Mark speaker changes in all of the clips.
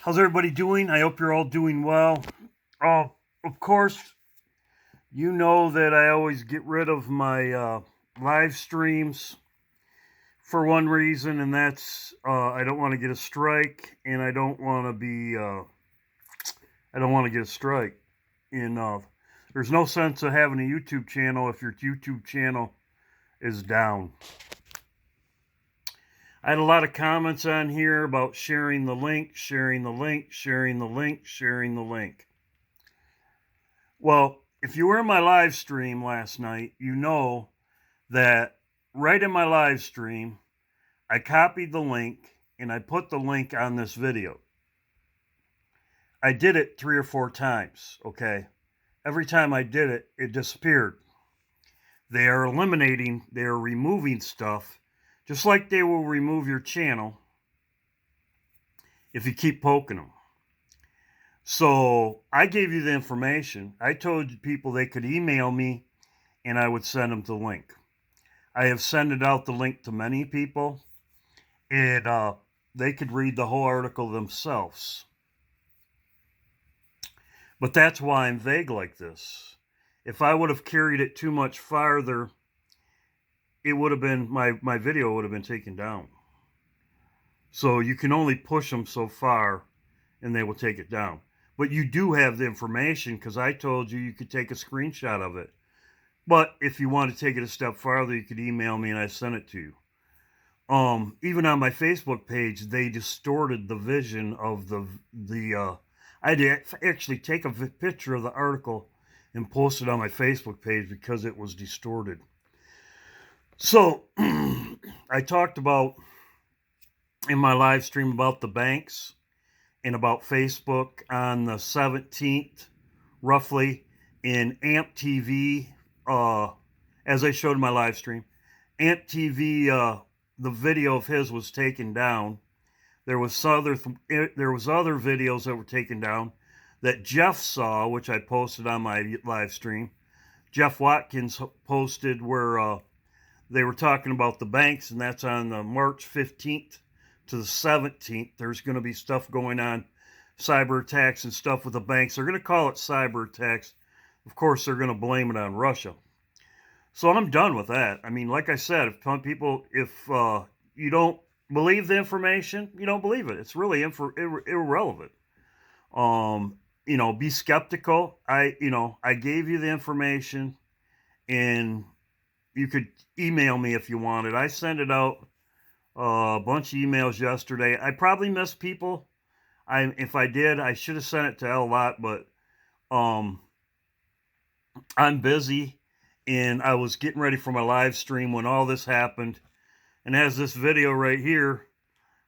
Speaker 1: How's everybody doing? I hope you're all doing well. Uh, of course, you know that I always get rid of my live streams for one reason, and that's I don't want to get a strike, and I don't want to be I don't want to get a strike. And there's no sense of having a YouTube channel if your YouTube channel is down. I had a lot of comments on here about sharing the link, sharing the link, sharing the link, sharing the link. Well, if you were in my live stream last night, you know that right in my live stream, I copied the link and I put the link on this video. I did it 3 or 4 times, okay? Every time I did it, it disappeared. They are removing stuff, just like they will remove your channel if you keep poking them. So I gave you the information. I told people they could email me and I would send them the link. I have sent out the link to many people, and they could read the whole article themselves. But that's why I'm vague like this. If I would have carried it too much farther, it would have been, my video would have been taken down. So you can only push them so far and they will take it down. But you do have the information because I told you could take a screenshot of it. But if you want to take it a step farther, you could email me and I send it to you. Even on my Facebook page, they distorted the vision of I had to actually take a picture of the article and post it on my Facebook page because it was distorted. So I talked about in my live stream about the banks and about Facebook on the 17th, roughly, in AMP TV, as I showed in my live stream. AMP TV, the video of his was taken down. There was other videos that were taken down that Jeff saw, which I posted on my live stream. Jeff Watkins posted where they were talking about the banks, and that's on the March 15th to the 17th. There's going to be stuff going on, cyber attacks and stuff with the banks. They're going to call it cyber attacks. Of course, they're going to blame it on Russia. So I'm done with that. I mean, like I said, if you don't believe the information, you don't believe it. It's really irrelevant. Be skeptical. I gave you the information, and you could email me if you wanted. I sent it out a bunch of emails yesterday. I probably missed people. If I did, I should have sent it to a lot, but I'm busy. And I was getting ready for my live stream when all this happened. And as this video right here,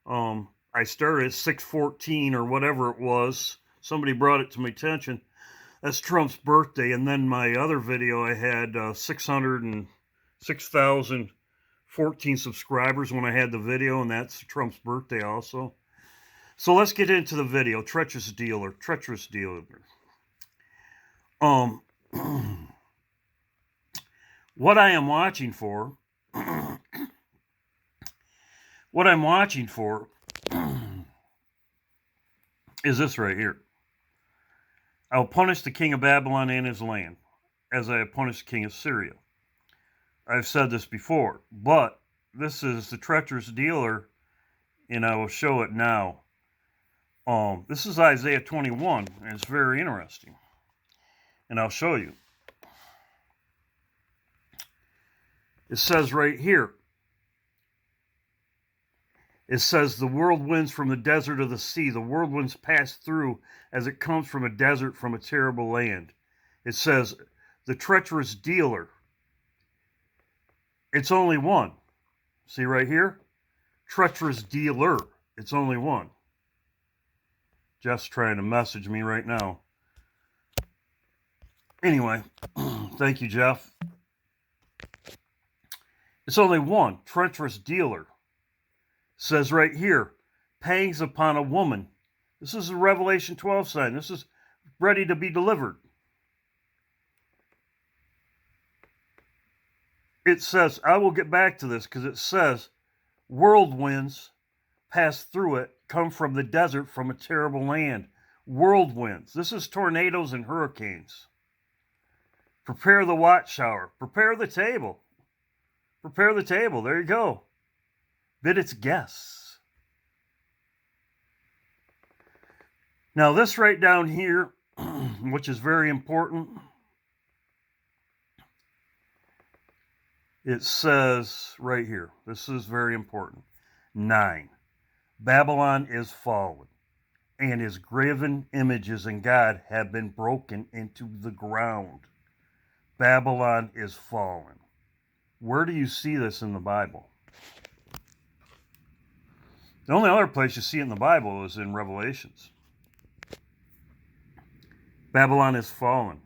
Speaker 1: I started at 6:14 or whatever it was. Somebody brought it to my attention. That's Trump's birthday. And then my other video, I had 6,014 subscribers when I had the video, and that's Trump's birthday also. So let's get into the video. Treacherous dealer. What I am watching for, is this right here. I will punish the king of Babylon and his land, as I have punished the king of Syria. I've said this before, but this is the treacherous dealer, and I will show it now. This is Isaiah 21, and it's very interesting. And I'll show you. It says right here, it says, the whirlwinds from the desert of the sea, the whirlwinds pass through as it comes from a desert, from a terrible land. It says, the treacherous dealer. It's only one. See right here? Treacherous dealer. It's only one. Jeff's trying to message me right now. Anyway, thank you, Jeff. It's only one. Treacherous dealer. It says right here, pangs upon a woman. This is a Revelation 12 sign. This is ready to be delivered. It says, I will get back to this because it says, whirlwinds pass through it come from the desert, from a terrible land. Whirlwinds. This is tornadoes and hurricanes. Prepare the watchtower. Prepare the table. Prepare the table. There you go. Bid its guests. Now this right down here, which is very important, it says right here, this is very important. 9. Babylon is fallen, and his graven images in God have been broken into the ground. Babylon is fallen. Where do you see this in the Bible? The only other place you see it in the Bible is in Revelations. Babylon is fallen.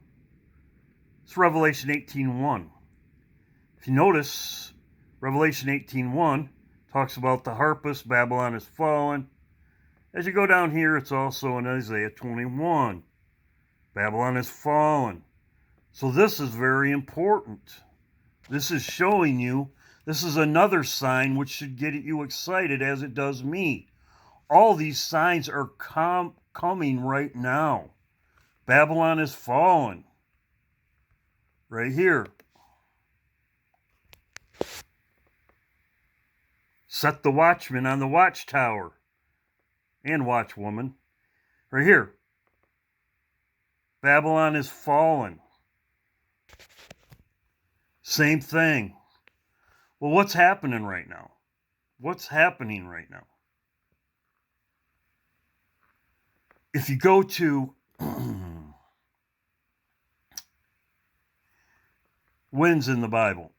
Speaker 1: It's Revelation 18:1. If you notice, Revelation 18:1 talks about the harpist, Babylon is fallen. As you go down here, it's also in Isaiah 21. Babylon is fallen. So this is very important. This is showing you, this is another sign which should get you excited as it does me. All these signs are coming right now. Babylon is fallen. Right here. Set the watchman on the watchtower. And watchwoman. Right here. Babylon is fallen. Same thing. Well, what's happening right now? What's happening right now? If you go to winds in the Bible.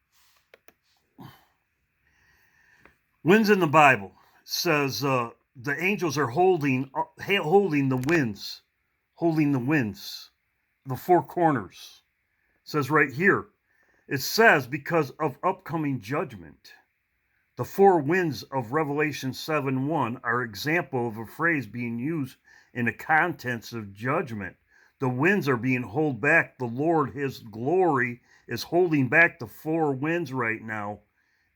Speaker 1: Winds in the Bible says the angels are holding the winds, the four corners. It says right here, it says because of upcoming judgment. The four winds of Revelation 7:1 are example of a phrase being used in the contents of judgment. The winds are being held back. The Lord, his glory, is holding back the four winds right now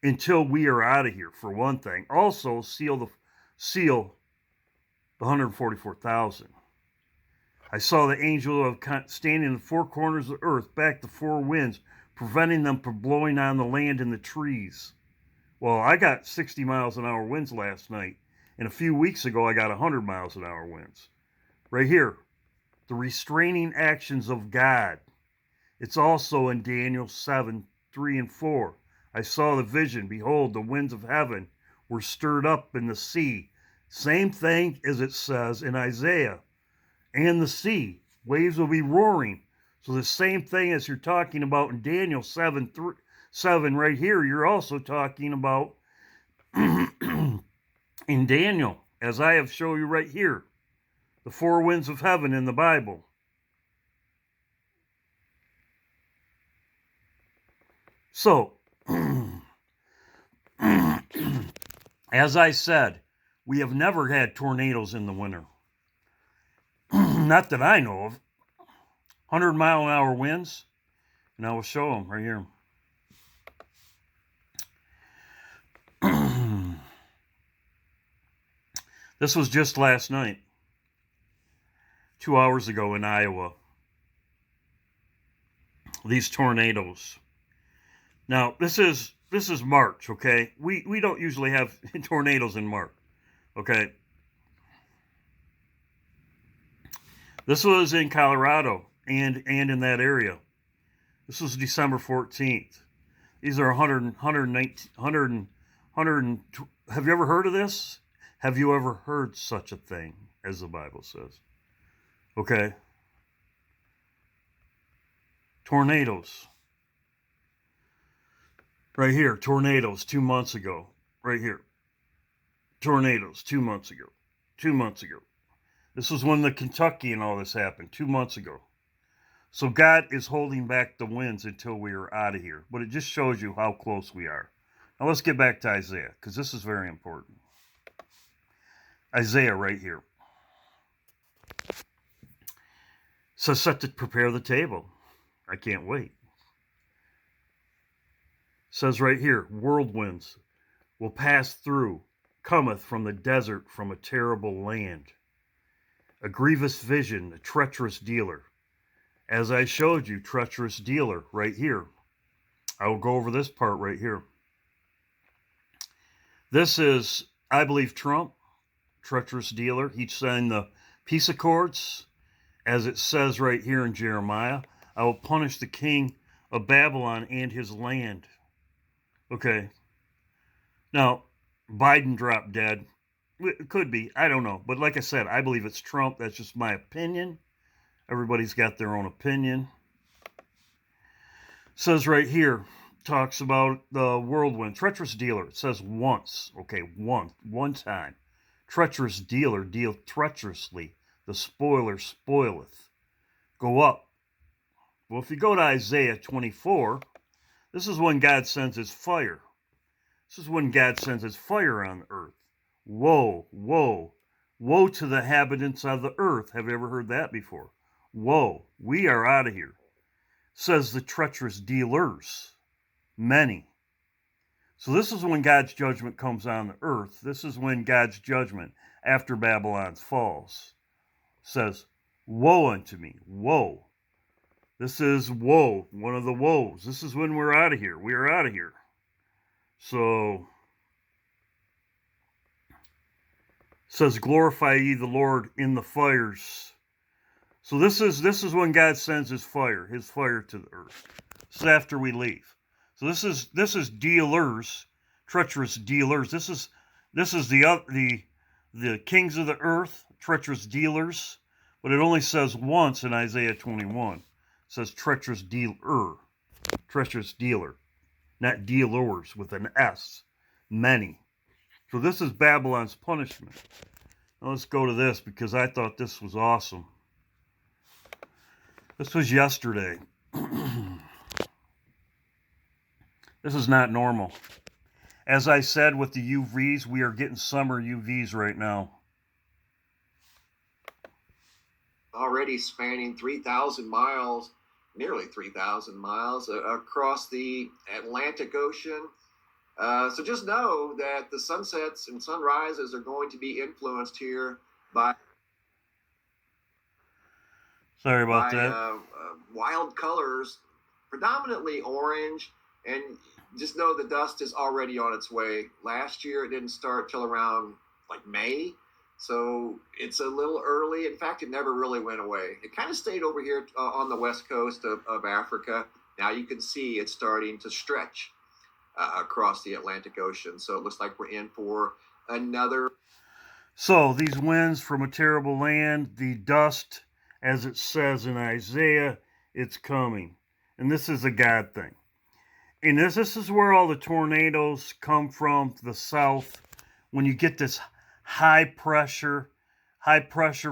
Speaker 1: until we are out of here, for one thing. Also, seal the 144,000. I saw the angel standing in the four corners of the earth, back the four winds, preventing them from blowing on the land and the trees. Well, I got 60 miles an hour winds last night, and a few weeks ago I got 100 miles an hour winds. Right here, the restraining actions of God. It's also in Daniel 7:3 and 4. I saw the vision. Behold, the winds of heaven were stirred up in the sea. Same thing as it says in Isaiah. And the sea. Waves will be roaring. So the same thing as you're talking about in Daniel 7 right here, you're also talking about in Daniel, as I have shown you right here. The four winds of heaven in the Bible. So, as I said, we have never had tornadoes in the winter. Not that I know of. 100-mile-an-hour winds. And I will show them right here. This was just last night. 2 hours ago in Iowa. These tornadoes. Now, this is March, okay? We don't usually have tornadoes in March, okay? This was in Colorado and in that area. This was December 14th. These are 119, have you ever heard of this? Have you ever heard such a thing, as the Bible says? Okay. Tornadoes. Right here, tornadoes 2 months ago. Right here. Tornadoes 2 months ago. 2 months ago. This was when the Kentucky and all this happened, 2 months ago. So God is holding back the winds until we are out of here. But it just shows you how close we are. Now let's get back to Isaiah, because this is very important. Isaiah right here. So set to prepare the table. I can't wait. Says right here, whirlwinds will pass through, cometh from the desert, from a terrible land. A grievous vision, a treacherous dealer. As I showed you, treacherous dealer right here. I will go over this part right here. This is, I believe, Trump, treacherous dealer. He signed the peace accords, as it says right here in Jeremiah. I will punish the king of Babylon and his land. Okay. Now, Biden dropped dead. It could be. I don't know. But like I said, I believe it's Trump. That's just my opinion. Everybody's got their own opinion. It says right here, talks about the whirlwind. Treacherous dealer. It says once. Okay, one time. Treacherous dealer, deal treacherously. The spoiler spoileth. Go up. Well, if you go to Isaiah 24, this is when God sends his fire. This is when God sends his fire on the earth. Woe, woe, woe to the inhabitants of the earth. Have you ever heard that before? Woe, we are out of here, says the treacherous dealers, many. So this is when God's judgment comes on the earth. This is when God's judgment after Babylon's falls says, woe unto me, woe. This is woe, one of the woes. This is when we're out of here. We are out of here. So, says, glorify ye the Lord in the fires. So this is when God sends his fire to the earth. This is after we leave. So this is dealers, treacherous dealers. This is the kings of the earth, treacherous dealers. But it only says once in Isaiah 21. It says treacherous dealer, not dealers with an S, many. So this is Babylon's punishment. Now let's go to this because I thought this was awesome. This was yesterday. This is not normal. As I said with the UVs, we are getting summer UVs right now.
Speaker 2: Already spanning 3,000 miles, nearly 3,000 miles across the Atlantic Ocean. So just know that the sunsets and sunrises are going to be influenced here by wild colors, predominantly orange, and just know the dust is already on its way. Last year it didn't start till around like May, so it's a little early. In fact, it never really went away. It kind of stayed over here on the west coast of Africa. Now you can see it's starting to stretch across the Atlantic Ocean. So it looks like we're in for another.
Speaker 1: So these winds from a terrible land, the dust, as it says in Isaiah, it's coming. And this is a God thing. And this is where all the tornadoes come from, the south. When you get this high pressure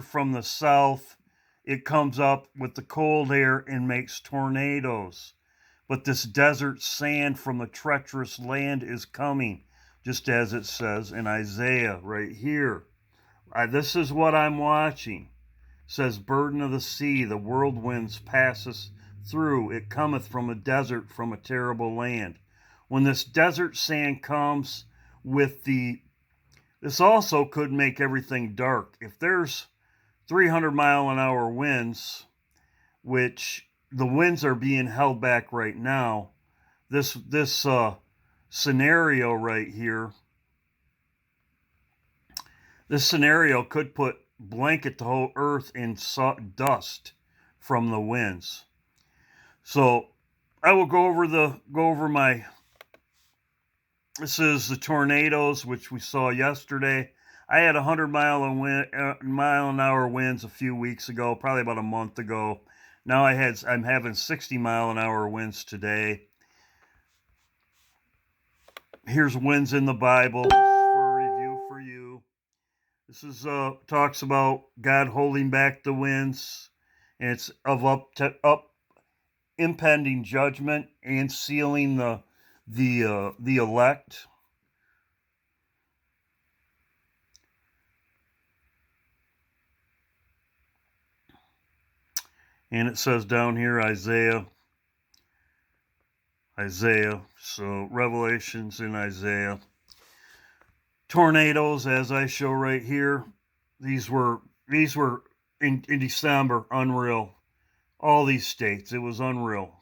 Speaker 1: from the south, it comes up with the cold air and makes tornadoes. But this desert sand from the treacherous land is coming, just as it says in Isaiah right here. This is what I'm watching. It says, burden of the sea, the whirlwinds passeth through. It cometh from a desert, from a terrible land. When this desert sand comes with this also could make everything dark. If there's 300-mile-an-hour winds, which the winds are being held back right now, this scenario right here, this scenario could blanket the whole earth in dust from the winds. So I will go over my. This is the tornadoes, which we saw yesterday. I had 100-mile-an-hour winds a few weeks ago, probably about a month ago. Now I'm having 60-mile-an-hour winds today. Here's winds in the Bible for a review for you. This is talks about God holding back the winds, and it's of impending judgment and sealing the elect. And it says down here Isaiah. So Revelations in Isaiah tornadoes, as I show right here. These were in December, unreal. All these states, it was unreal.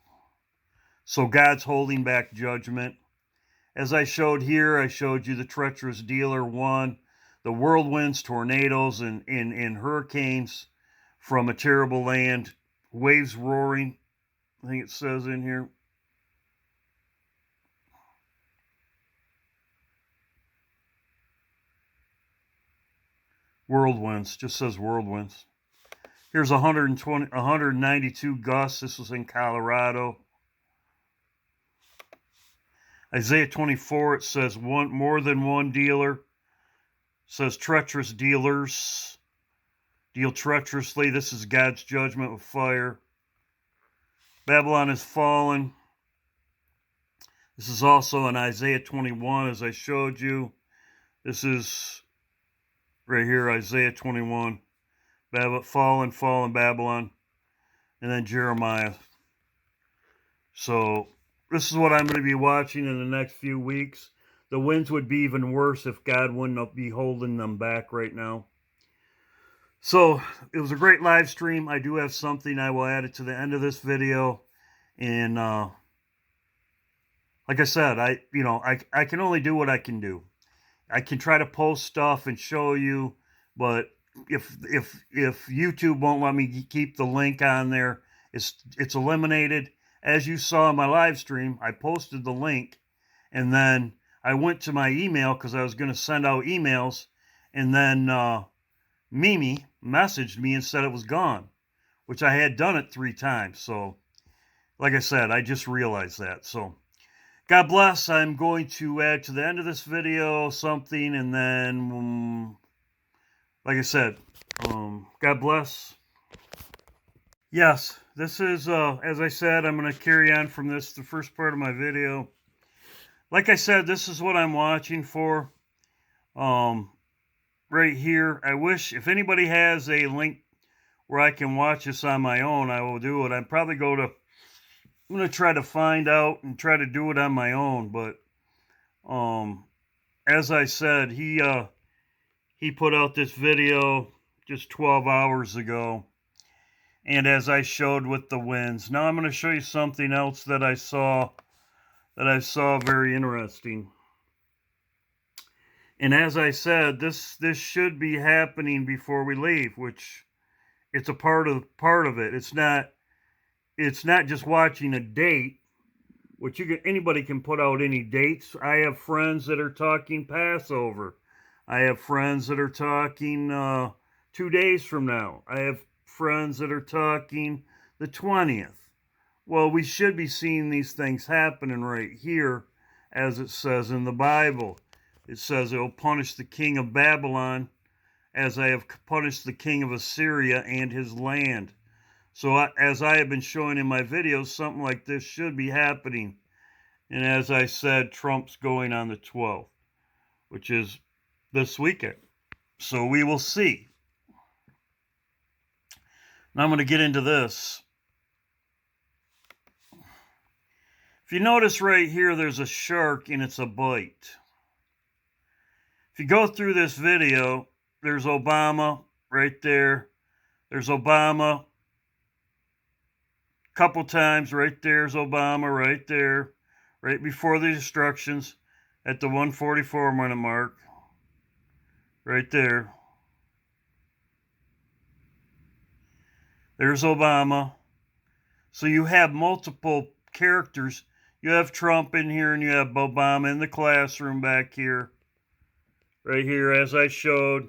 Speaker 1: So God's holding back judgment. As I showed here, I showed you the treacherous dealer one, the whirlwinds, tornadoes, and hurricanes from a terrible land, waves roaring, I think it says in here. Whirlwinds, just says whirlwinds. Here's 192 gusts. This was in Colorado. Isaiah 24, it says more than one dealer. It says treacherous dealers deal treacherously. This is God's judgment with fire. Babylon is fallen. This is also in Isaiah 21, as I showed you. This is right here, Isaiah 21. Fallen Babylon. And then Jeremiah. So this is what I'm going to be watching in the next few weeks. The winds would be even worse if God wouldn't be holding them back right now. So it was a great live stream. I do have something. I will add it to the end of this video. And like I said, I can only do what I can do. I can try to post stuff and show you, but if YouTube won't let me keep the link on there, it's eliminated. As you saw in my live stream, I posted the link, and then I went to my email because I was going to send out emails, and then Mimi messaged me and said it was gone, which I had done it 3 times. So, like I said, I just realized that. So, God bless. I'm going to add to the end of this video something, and then, like I said, God bless. Yes, this is, as I said, I'm going to carry on from this, the first part of my video. Like I said, this is what I'm watching for. Right here. I wish, if anybody has a link where I can watch this on my own, I will do it. I'm going to try to find out and try to do it on my own, but, as I said, he put out this video just 12 hours ago. And as I showed with the winds. Now I'm going to show you something else that I saw very interesting. And as I said, this should be happening before we leave, which it's a part of it. It's not just watching a date, which anybody can put out any dates. I have friends that are talking Passover. I have friends that are talking 2 days from now. I have friends that are talking the 20th. Well, we should be seeing these things happening right here, as it says in the Bible. It says it will punish the king of Babylon as I have punished the king of Assyria and his land. So as I have been showing in my videos, something like this should be happening. And as I said, Trump's going on the 12th, which is this weekend. So we will see. Now I'm going to get into this. If you notice right here, there's a shark and it's a bite. If you go through this video, there's Obama right there. There's Obama. Couple times right there's Obama right there. Right before the instructions at the 144 minute mark. Right there. There's Obama. So you have multiple characters. You have Trump in here and you have Obama in the classroom back here. Right here, as I showed.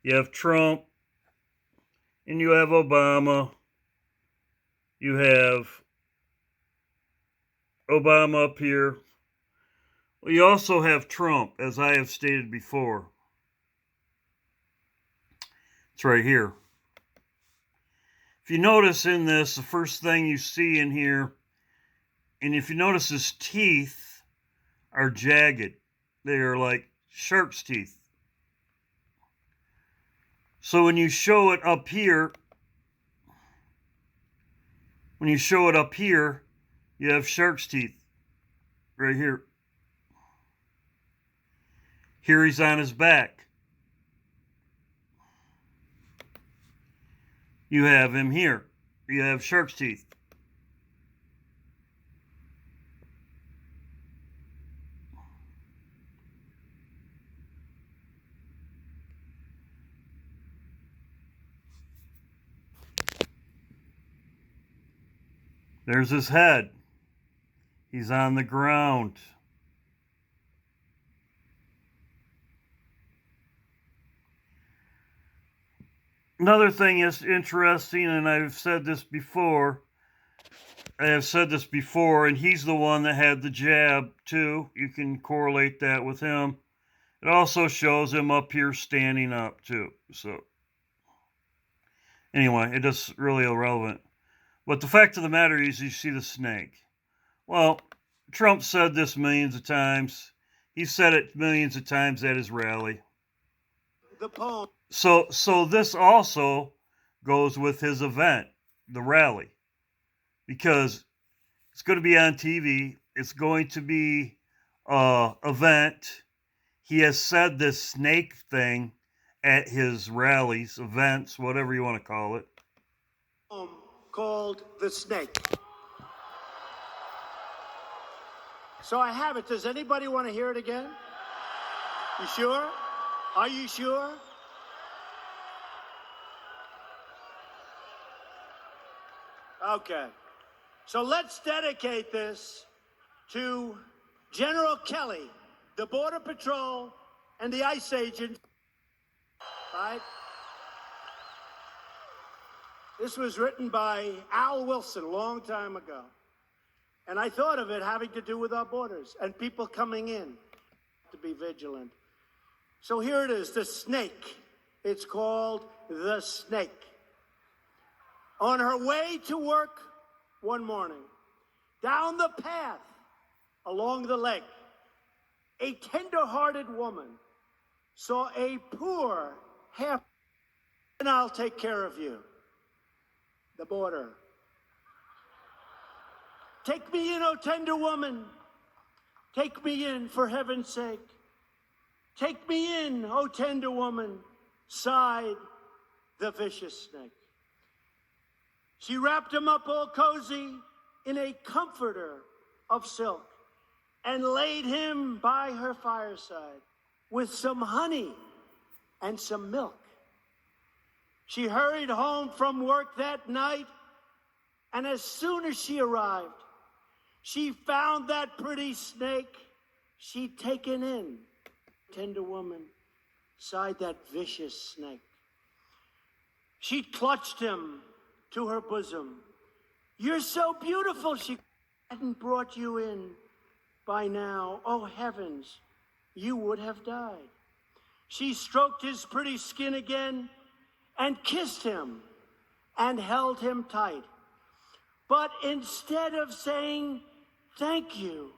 Speaker 1: You have Trump and you have Obama. You have Obama up here. Well, you also have Trump, as I have stated before. It's right here. If you notice in this, the first thing you see in here, and if you notice his teeth are jagged. They are like shark's teeth. So when you show it up here, you have shark's teeth right here. Here he's on his back. You have him here. You have shark's teeth. There's his head. He's on the ground. Another thing is interesting, and I've said this before. And he's the one that had the jab too. You can correlate that with him. It also shows him up here standing up too. So anyway, it is really irrelevant. But the fact of the matter is, you see the snake. Well, Trump said this millions of times. He said it millions of times at his rally.
Speaker 3: The poem.
Speaker 1: So this also goes with his event, the rally, because it's going to be on TV. It's going to be an event. He has said this snake thing at his rallies, events, whatever you want to call it.
Speaker 3: Called The Snake. So I have it. Does anybody want to hear it again? You sure? Are you sure? Okay. So let's dedicate this to General Kelly, the Border Patrol, and the ICE agent. Right? This was written by Al Wilson a long time ago. And I thought of it having to do with our borders and people coming in to be vigilant. So here it is, the snake. It's called The Snake. On her way to work one morning, down the path along the lake, a tender-hearted woman saw a poor half, and I'll take care of you. The border. Take me in, O tender woman. Take me in, for heaven's sake. Take me in, O tender woman, sighed the vicious snake. She wrapped him up all cozy in a comforter of silk and laid him by her fireside with some honey and some milk. She hurried home from work that night, and as soon as she arrived, she found that pretty snake she'd taken in. Tender woman sighed that vicious snake. She clutched him to her bosom. You're so beautiful, she hadn't brought you in by now. Oh heavens, you would have died. She stroked his pretty skin again and kissed him and held him tight. But instead of saying thank you,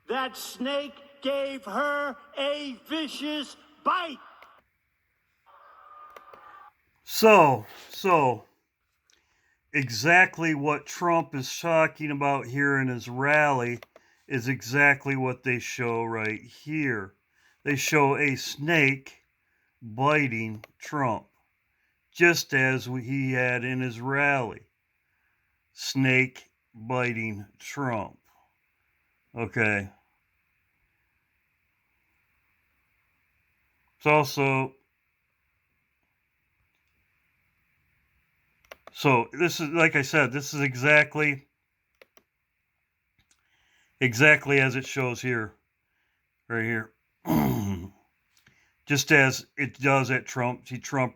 Speaker 3: that snake gave her a vicious bite.
Speaker 1: So exactly what Trump is talking about here in his rally is exactly what they show right here. They show a snake biting Trump, just as he had in his rally. Snake biting Trump. Okay. It's also, so this is, like I said, this is exactly as it shows here, right here. Just as it does at Trump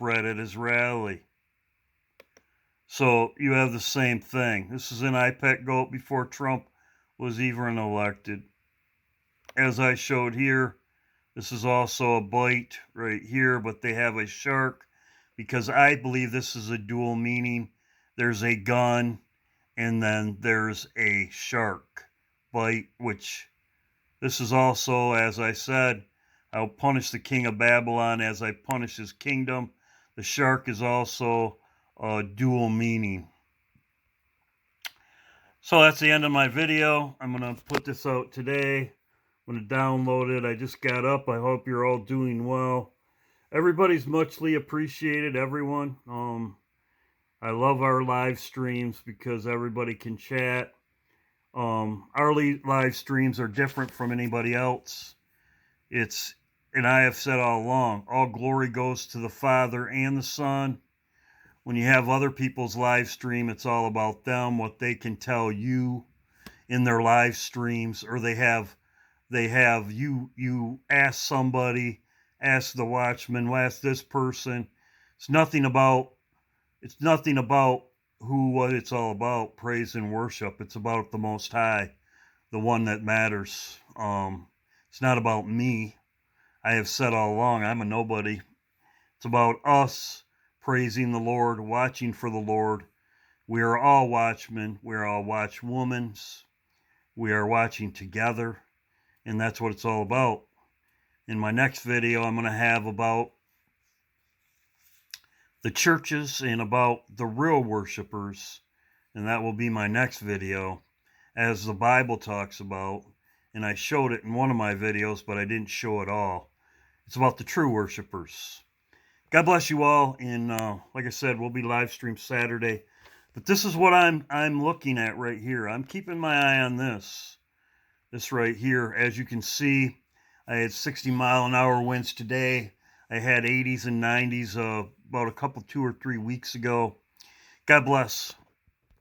Speaker 1: read at his rally. So you have the same thing. This is an IPEC goat before Trump was even elected. As I showed here, this is also a bite right here, but they have a shark because I believe this is a dual meaning. There's a gun and then there's a shark bite, which this is also, as I said, I'll punish the king of Babylon as I punish his kingdom. The shark is also a dual meaning. So that's the end of my video. I'm going to put this out today. I'm going to download it. I just got up. I hope you're all doing well. Everybody's muchly appreciated, everyone. I love our live streams because everybody can chat. Our live streams are different from anybody else. And I have said all along, all glory goes to the Father and the Son. When you have other people's live stream, it's all about them, what they can tell you in their live streams, or they have you ask somebody, ask the watchman, ask this person. It's nothing about what it's all about, praise and worship. It's about the Most High, the one that matters. It's not about me. I have said all along, I'm a nobody. It's about us praising the Lord, watching for the Lord. We are all watchmen. We are all watchwomen. We are watching together, and that's what it's all about. In my next video, I'm going to have about the churches and about the real worshipers, and that will be my next video, as the Bible talks about, and I showed it in one of my videos, but I didn't show it all. It's about the true worshipers. God bless you all, and like I said, we'll be live stream Saturday. But this is what I'm looking at right here. I'm keeping my eye on this right here. As you can see, I had 60-mile-an-hour winds today. I had 80s and 90s about 2 or 3 weeks ago. God bless.